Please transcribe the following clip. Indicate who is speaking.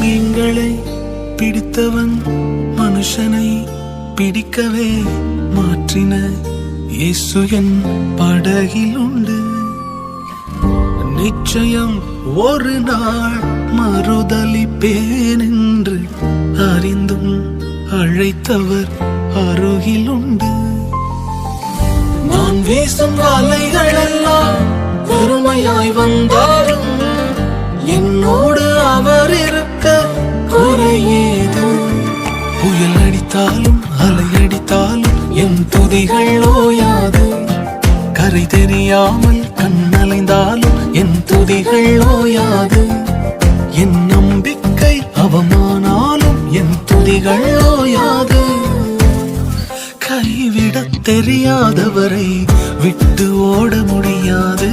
Speaker 1: மீன்களை பிடித்தவன் மனுஷனை பிடிக்கவே மாற்றின இயேசு என் படகில் உண்டு. நிச்சயம் ஒரு நாள் மறுதலிப்பேன் என்று அறிந்தும் அழைத்தவர் அருகில் உண்டு. நான் வீசும் அலைகள் எல்லாம் பெருமையாய் வந்தாலும் என்னோடு அவர் இருக்க குறையேது. புயல் அடித்தாலும் அலை அடித்தாலும் என் துதிகள் ஓயாது. கரை தெரியாமல் கண்ணலைந்தாலும் என் துதிகள் ஓயாது. என் நம்பிக்கை அவமானாலும் என் துதிகள் ஓயாது. கைவிடத் தெரியாதவரை விட்டு ஓட முடியாது.